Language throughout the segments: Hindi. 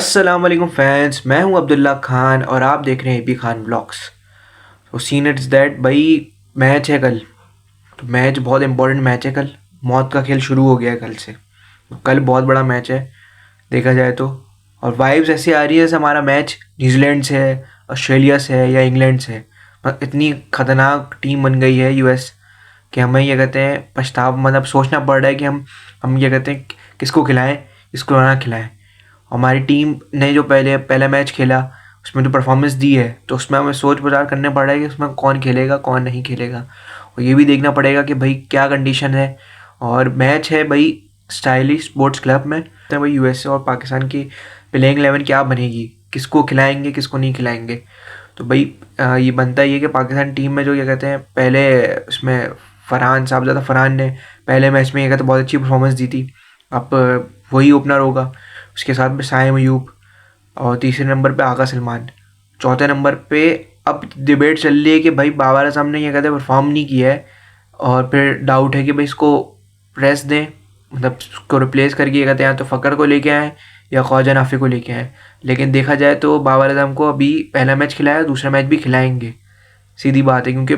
अस्सलाम वालेकुम फैंस, मैं हूं अब्दुल्ला खान और आप देख रहे हैं एबी खान व्लॉग्स। तो सीन इट्स दैट भाई, मैच है कल। तो मैच बहुत इंपॉर्टेंट मैच है कल। मौत का खेल शुरू हो गया है कल से। तो कल बहुत बड़ा मैच है देखा जाए तो। और वाइब्स ऐसी आ रही है जैसे हमारा मैच न्यूजीलैंड से है, ऑस्ट्रेलिया से है या इंग्लैंड से है। इतनी खतरनाक टीम बन गई है यूएस कि हमें ये कहते हैं पछतावा, मतलब सोचना पड़ रहा है कि हम ये कहते हैं किसको खिलाएं, किसको ना खिलाएं। हमारी टीम ने जो पहला मैच खेला उसमें जो परफॉर्मेंस दी है, तो उसमें हमें सोच विचार करने पड़ रहा है कि उसमें कौन खेलेगा कौन नहीं खेलेगा। और ये भी देखना पड़ेगा कि भाई क्या कंडीशन है। और मैच है भाई स्टाइलिश स्पोर्ट्स क्लब में, तो भाई यूएसए और पाकिस्तान की प्लेइंग 11 क्या बनेगी, किसको खिलाएंगे किसको नहीं खिलाएंगे। तो भाई ये बनता ही है कि पाकिस्तान टीम में जो ये कहते हैं पहले उसमें फरहान साहबजादा फरहान ने पहले मैच में ये कहते हैं बहुत अच्छी परफॉर्मेंस दी थी। अब वही ओपनर होगा, उसके साथ में साइम अयूब, और तीसरे नंबर पे आगा सलमान, चौथे नंबर पे अब डिबेट चल रही है कि भाई बाबर आजम ने ये कहते हैं परफॉर्म नहीं किया है, और फिर डाउट है कि भाई इसको प्रेस दें, मतलब उसको रिप्लेस करके ये कहते हैं या तो फ़कर को लेके आएँ या ख्वाजा नाफी को लेके आएँ। लेकिन देखा जाए तो बाबर आजम को अभी पहला मैच खिलाया, दूसरा मैच भी खिलाएंगे, सीधी बात है। क्योंकि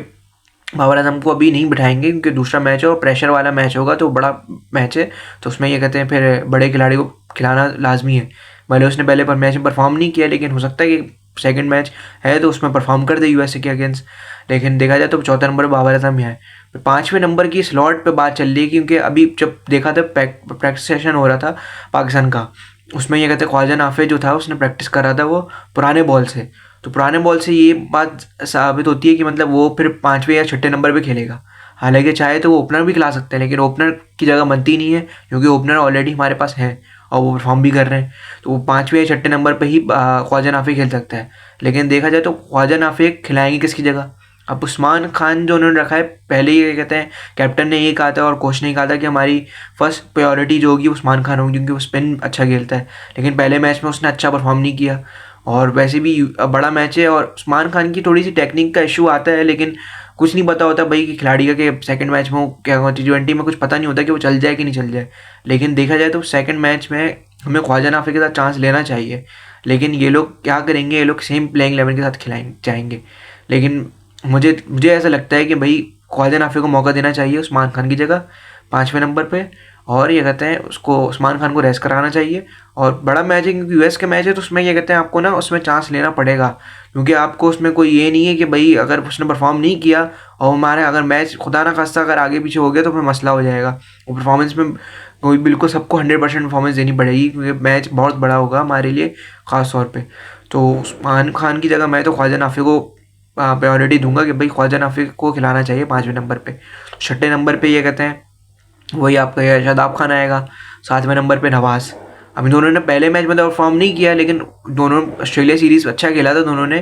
बाबर आजम को अभी नहीं बिठाएंगे क्योंकि दूसरा मैच है और प्रेशर वाला मैच होगा, तो बड़ा मैच है, तो उसमें ये कहते हैं फिर बड़े खिलाड़ी को खिलाना लाजमी है। भले उसने पहले पर मैच में परफॉर्म नहीं किया, लेकिन हो सकता है कि सेकंड मैच है तो उसमें परफॉर्म कर दे यूएसए के अगेंस्ट। लेकिन देखा जाए तो चौथा नंबर बाबर आजम ही है। पाँचवें नंबर की स्लॉट पे बात चल रही है, क्योंकि अभी जब देखा था प्रैक्टिस सेशन हो रहा था पाकिस्तान का, उसमें ये कहते हैं ख्वाजा नाफे जो था उसने प्रैक्टिस कर रहा था वो पुराने बॉल से। तो पुराने बॉल से ये बात साबित होती है कि मतलब वो फिर पाँचवें या छठे नंबर पे खेलेगा। हालांकि चाहे तो वो ओपनर भी खिला सकते हैं, लेकिन ओपनर की जगह बनती नहीं है क्योंकि ओपनर ऑलरेडी हमारे पास है और वो परफॉर्म भी कर रहे हैं। तो वो पाँचवें या छठे नंबर पे ही ख्वाजा नाफे खेल सकता है। लेकिन देखा जाए तो ख्वाजा नाफे खिलाएंगे किसकी जगह। अब उस्मान खान जो उन्होंने रखा है, पहले ही कहते हैं कैप्टन ने ये कहा था और कोच ने कहा था कि हमारी फर्स्ट प्रायोरिटी जो होगी उस्मान खान होगी, क्योंकि वो स्पिन अच्छा खेलता है। लेकिन पहले मैच में उसने अच्छा परफॉर्म नहीं किया, और वैसे भी बड़ा मैच है और उस्मान खान की थोड़ी सी टेक्निक का इशू आता है, लेकिन कुछ नहीं पता होता भाई कि खिलाड़ी का कि सेकंड मैच में वो क्या T20 में कुछ पता नहीं होता कि वो चल जाए कि नहीं चल जाए। लेकिन देखा जाए तो सेकंड मैच में हमें ख्वाजा नाफे के साथ चांस लेना चाहिए। लेकिन ये लोग क्या करेंगे, ये लोग सेम प्लेइंग 11 के साथ खिलाएंगे चाहेंगे। लेकिन मुझे मुझे ऐसा लगता है कि भाई ख्वाजा नाफे को मौका देना चाहिए उस्मान खान की जगह पाँचवें नंबर पे, और ये कहते हैं उसको उस्मान खान को रेस्ट कराना चाहिए। और बड़ा मैच है क्योंकि यूएस का मैच है, तो उसमें ये कहते हैं आपको ना उसमें चांस लेना पड़ेगा, क्योंकि आपको उसमें कोई ये नहीं है कि भाई अगर उसने परफॉर्म नहीं किया और हमारे अगर मैच खुदा ना खास्ता अगर आगे पीछे हो गया तो फिर मसला हो जाएगा। वो परफॉर्मेंस में कोई बिल्कुल सबको 100% परफॉर्मेंस देनी पड़ेगी, क्योंकि मैच बहुत बड़ा होगा हमारे लिए ख़ास तौर पर। तो उस्मान खान की जगह मैं तो ख्वाजा नाफे को प्रायोरिटी दूंगा कि भाई ख्वाजा नाफे को खिलाना चाहिए पाँचवें नंबर पे। छठे नंबर पे ये कहते हैं वही आपका ये शादाब खान आएगा, सातवें नंबर पे नवाज़। अभी दोनों ने पहले मैच में तो परफॉर्म नहीं किया, लेकिन दोनों ऑस्ट्रेलिया सीरीज़ अच्छा खेला था दोनों ने।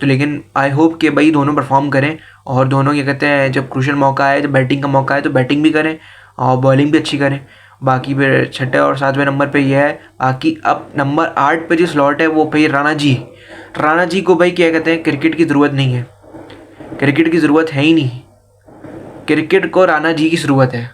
तो लेकिन आई होप कि भाई दोनों परफॉर्म करें, और दोनों ये कहते हैं जब क्रूशल मौका आए, जब बैटिंग का मौका आए तो बैटिंग भी करें और बॉलिंग भी अच्छी करें। बाकी फिर छठे और सातवें नंबर पे ये है। बाकी अब नंबर 8 पे जो स्लॉट है वो भाई राणा जी को भाई क्या कहते हैं क्रिकेट की ज़रूरत नहीं है, क्रिकेट की ज़रूरत है ही नहीं, क्रिकेट को राणा जी की ज़रूरत है।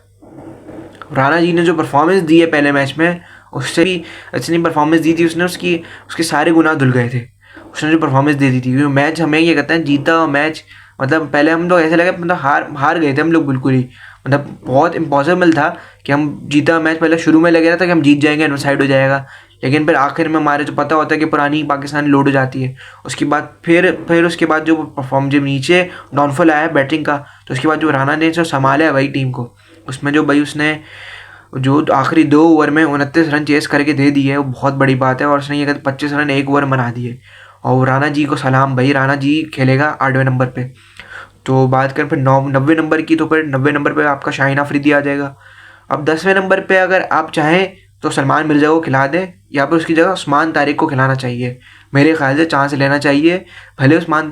राणा जी ने जो परफॉर्मेंस दी है पहले मैच में, उससे भी अच्छी परफॉर्मेंस दी थी उसने, उसके सारे गुनाह धुल गए थे उसने जो परफॉर्मेंस दे दी थी। क्योंकि मैच हमें ये कहते हैं जीता मैच, मतलब पहले हम लोग ऐसे लगा मतलब हार गए थे हम लोग बिल्कुल ही, मतलब बहुत इम्पॉसिबल था कि हम जीता मैच। पहले शुरू में लग रहा था कि हम जीत जाएंगे, साइड हो जाएगा, लेकिन फिर आखिर में हमारे जो पता होता है कि पुरानी पाकिस्तान लोड हो जाती है। उसके बाद फिर उसके बाद जो परफॉर्म जब नीचे डाउनफॉल आया बैटिंग का, तो उसके बाद जो राणा ने जो संभाला है भाई टीम को, उसमें जो भाई उसने जो आखिरी 2 ओवर में 29 रन चेस करके दे दिए, वो बहुत बड़ी बात है। और उसने ये कहते 25 रन 1 ओवर बना दिए। और राणा जी को सलाम भाई, राणा जी खेलेगा 8वें नंबर पे। तो बात करें फिर 90 नंबर की, तो फिर 90 नंबर पे आपका शाहीन अफरीदी आ जाएगा। अब 10वें नंबर पे अगर आप चाहें तो सलमान मिर्ज़ा को खिला दें, या फिर उसकी जगह उस्मान तारिक को खिलाना चाहिए। मेरे ख्याल से चांस लेना चाहिए। भले उस्मान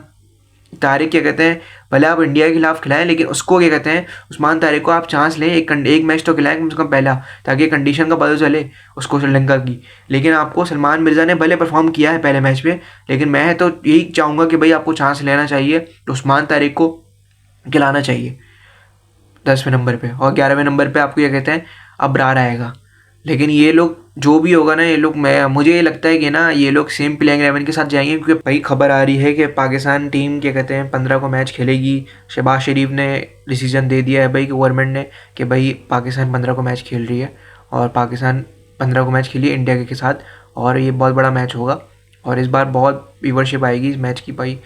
तारिक क्या कहते हैं, भले आप इंडिया के खिलाफ खिलाएं, लेकिन उसको क्या कहते हैं उस्मान तारिक को आप चांस लें, एक मैच तो खिलाएं कम से कम पहला, ताकि कंडीशन का पता चले उसको श्रीलंका की। लेकिन आपको सलमान मिर्ज़ा ने भले परफॉर्म किया है पहले मैच में, लेकिन मैं तो यही चाहूँगा कि भाई आपको चांस लेना चाहिए, तो उस्मान तारिक को खिलाना चाहिए 10वें नंबर पे। और 11वें नंबर पे आपको ये कहते हैं अबरार आएगा। लेकिन ये लोग जो भी होगा ना, ये लोग, मैं मुझे ये लगता है कि ना ये लोग सेम प्लेइंग 11 के साथ जाएंगे, क्योंकि भाई खबर आ रही है कि पाकिस्तान टीम क्या कहते हैं 15 को मैच खेलेगी। शहबाज शरीफ ने डिसीजन दे दिया है भाई कि गवर्नमेंट ने, कि भाई पाकिस्तान 15 को मैच खेल रही है, और पाकिस्तान 15 को मैच खेली इंडिया के साथ, और ये बहुत बड़ा मैच होगा, और इस बार बहुत व्यूवरशिप आएगी इस मैच की भाई।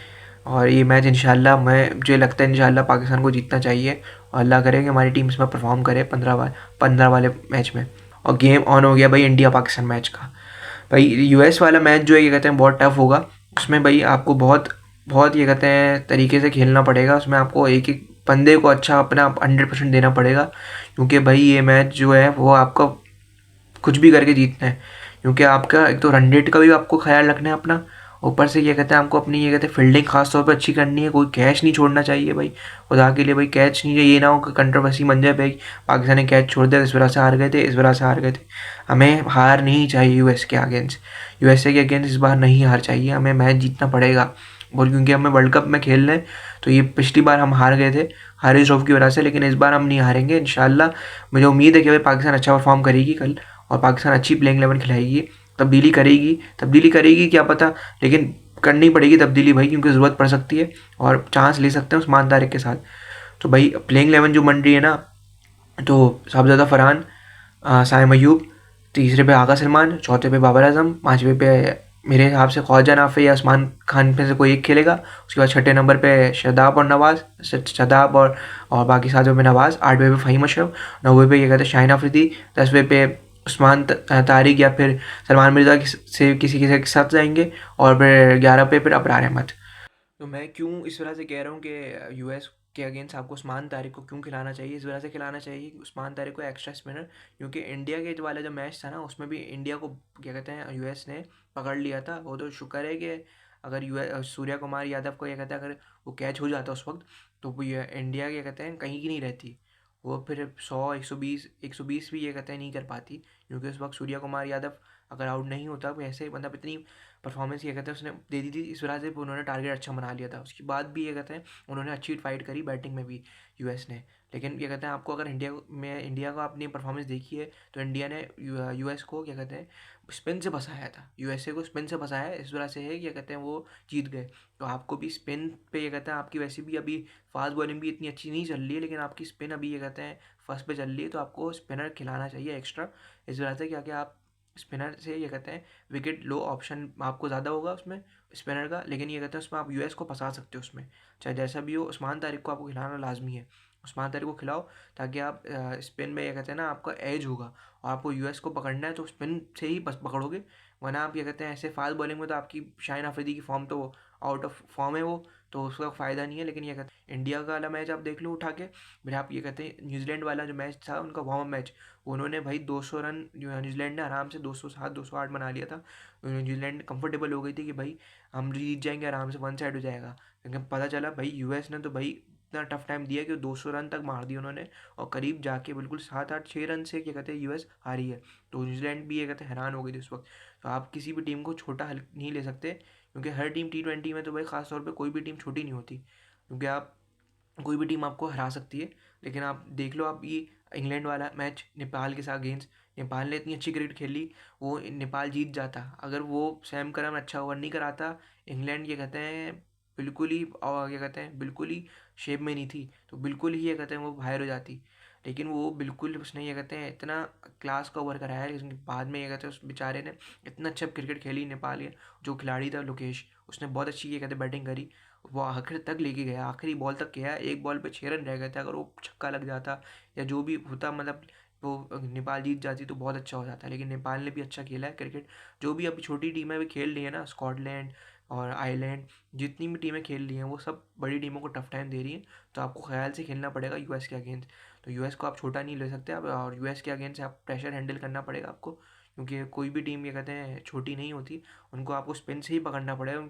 और ये मैच इंशाल्लाह, मुझे लगता है इंशाल्लाह पाकिस्तान को जीतना चाहिए, और अल्लाह करे कि हमारी टीम इसमें परफॉर्म करे 15 वाले मैच में। और गेम ऑन हो गया भाई इंडिया पाकिस्तान मैच का। भाई यूएस वाला मैच जो है ये कहते हैं बहुत टफ होगा। उसमें भाई आपको बहुत बहुत ये कहते हैं तरीके से खेलना पड़ेगा। उसमें आपको एक एक बंदे को अच्छा अपना 100% देना पड़ेगा, क्योंकि भाई ये मैच जो है वो आपका कुछ भी करके जीतना है। क्योंकि आपका एक तो रन रेट का भी आपको ख्याल रखना है अपना, ऊपर से ये कहते हैं आपको अपनी ये कहते हैं फील्डिंग खास तौर पर अच्छी करनी है। कोई कैच नहीं छोड़ना चाहिए भाई, खुदा के लिए भाई कैच नहीं, ये ना हो कि कंट्रोवर्सी बन जाए भाई पाकिस्तान ने कैच छोड़ दिया इस वजह से हार गए थे, इस वजह से हार गए थे। हमें हार नहीं चाहिए यूएस के अगेंस्ट, यूएसए के अगेंस्ट इस बार नहीं हार चाहिए, हमें मैच जीतना पड़ेगा। और क्योंकि हमें वर्ल्ड कप में खेलना है, तो ये पिछली बार हम हार गए थे हारिस रऊफ की वजह से, लेकिन इस बार हम नहीं हारेंगे इंशाल्लाह। मुझे उम्मीद है कि भाई पाकिस्तान अच्छा परफॉर्म करेगी कल, और पाकिस्तान अच्छी प्लेइंग 11 खिलाएगी, तब्दीली करेगी क्या पता, लेकिन करनी पड़ेगी तब्दीली भाई, क्योंकि ज़रूरत पड़ सकती है, और चांस ले सकते हैं उस्मान तारिक के साथ। तो भाई प्लेइंग 11 जो बन रही है ना, तो साहबजादा फरहान, साइम अयूब, तीसरे पे आगा सलमान, चौथे पे बाबर आजम, पाँचवें पे मेरे हिसाब से ख्वाजा नाफे या उस्मान खान में से कोई एक खेलेगा। उसके बाद छठे नंबर पे शादाब और नवाज, शादाब और बाकी सातों में नवाज, आठवें पे फ़हीम अशरफ, नौवें पे ये कहते हैं शाहिन अफरीदी, 10वें पे उस्मान तारिक या फिर सलमान मिर्ज़ा से किसी के साथ जाएंगे, और फिर 11 पे फिर अबरार अहमद। तो मैं क्यों इस वजह से कह रहा हूँ कि यूएस के अगेंस्ट आपको उस्मान तारिक को क्यों खिलाना चाहिए, इस वजह से खिलाना चाहिए कि उस्मान तारिक को एक्स्ट्रा स्पिनर, क्योंकि इंडिया के जो वाला जो मैच था ना, उसमें भी इंडिया को क्या कहते हैं यूएस ने पकड़ लिया था। वो तो शुक्र है कि अगर यूएस सूर्या कुमार यादव को क्या कहते हैं अगर वो कैच हो जाता उस वक्त, तो वो ये इंडिया क्या कहते हैं कहीं की नहीं रहती, वो फिर 100 120 भी ये कहते हैं नहीं कर पाती, क्योंकि उस वक्त सूर्या कुमार यादव अगर आउट नहीं होता, वो ऐसे मतलब इतनी परफॉर्मेंस ये कहते हैं उसने दे दी थी, इस वजह से उन्होंने टारगेट अच्छा बना लिया था। उसके बाद भी ये कहते हैं उन्होंने अच्छी फाइट करी बैटिंग में भी यूएस ने। लेकिन ये कहते हैं आपको अगर इंडिया का अपनी परफॉर्मेंस देखी है, तो इंडिया ने यूएस को क्या कहते हैं स्पिन से फंसाया था, यूएसए को स्पिन से फंसाया है, इस वजह से है क्या कहते हैं वो जीत गए। तो आपको भी स्पिन पे ये कहते हैं आपकी वैसे भी अभी फास्ट बॉलिंग भी इतनी अच्छी नहीं चल रही है, लेकिन आपकी स्पिन अभी ये कहते हैं फर्स्ट पे चल रही है, तो आपको स्पिनर खिलाना चाहिए एक्स्ट्रा। इस वजह से क्या कि आप स्पिनर से ये कहते हैं विकेट लो ऑप्शन आपको ज़्यादा होगा उसमें स्पिनर का, लेकिन ये कहते हैं उसमें आप यूएस को फंसा सकते हो उसमें, चाहे जैसा भी हो। उस्मान तारिक को आपको खिलाना लाजमी है, उस्मान तारिक को खिलाओ, ताकि आप स्पिन में ये कहते हैं ना आपका एज होगा, और आपको यूएस को पकड़ना है तो स्पिन से ही बस पकड़ोगे। वरना आप ये कहते हैं ऐसे फास्ट बॉलिंग में तो आपकी शाहिन अफरीदी की फॉर्म तो आउट ऑफ फॉर्म है वो, तो उसका फ़ायदा नहीं है। लेकिन ये कहते हैं इंडिया का वाला मैच आप देख लो उठा के, फिर आप ये कहते हैं न्यूजीलैंड वाला जो मैच था उनका वार्म मैच, उन्होंने भाई 200 रन न्यूजीलैंड ने आराम से 207 208 बना लिया था। न्यूजीलैंड कंफर्टेबल हो गई थी कि भाई हम जीत जाएंगे आराम से, वन साइड हो जाएगा। लेकिन पता चला भाई यूएस ने तो भाई इतना टफ टाइम दिया कि 200 रन तक मार दिए उन्होंने, और करीब जाके बिल्कुल 7 8 6 रन से क्या कहते हैं यूएस हारी है। तो न्यूजीलैंड भी ये कहते हैं हैरान हो गई थी उस वक्त। तो आप किसी भी टीम को छोटा हल नहीं ले सकते, क्योंकि हर टीम T20 में तो भाई ख़ास तौर पे कोई भी टीम छोटी नहीं होती, क्योंकि आप कोई भी टीम आपको हरा सकती है। लेकिन आप देख लो, आप ये इंग्लैंड वाला मैच नेपाल के साथ अगेंस्ट, नेपाल ने इतनी अच्छी क्रिकेट खेली, वो नेपाल जीत जाता। अगर वो सैम करन अच्छा ओवर नहीं कराता, इंग्लैंड ये कहते हैं बिल्कुल ही और क्या कहते हैं बिल्कुल ही शेप में नहीं थी, तो बिल्कुल ही ये कहते हैं वो बाहर हो जाती। लेकिन वो बिल्कुल उसने ये कहते हैं इतना क्लास का ओवर कराया है, इसके बाद में ये कहते हैं उस बेचारे ने इतना अच्छा क्रिकेट खेली। नेपाल के जो खिलाड़ी था लोकेश, उसने बहुत अच्छी ये कहते हैं बैटिंग करी, वो आखिर तक लेके गया, आखिरी बॉल तक गया, एक बॉल पे 6 रन रह गए थे, अगर वो छक्का लग जाता या जो भी होता मतलब वो नेपाल जीत जाती तो बहुत अच्छा हो जाता। लेकिन नेपाल ने भी अच्छा खेला है क्रिकेट। जो भी अभी छोटी टीमें भी खेल रही है ना, स्कॉटलैंड और आयरलैंड, जितनी भी टीमें खेल रही हैं वो सब बड़ी टीमों को टफ टाइम दे रही हैं। तो आपको ख्याल से खेलना पड़ेगा यूएस के अगेंस्ट। तो यूएस को आप छोटा नहीं ले सकते आप, और यूएस के अगेंस्ट आप प्रेशर हैंडल करना पड़ेगा आपको, क्योंकि कोई भी टीम ये कहते हैं छोटी नहीं होती, उनको आपको स्पिन से ही पकड़ना पड़ेगा।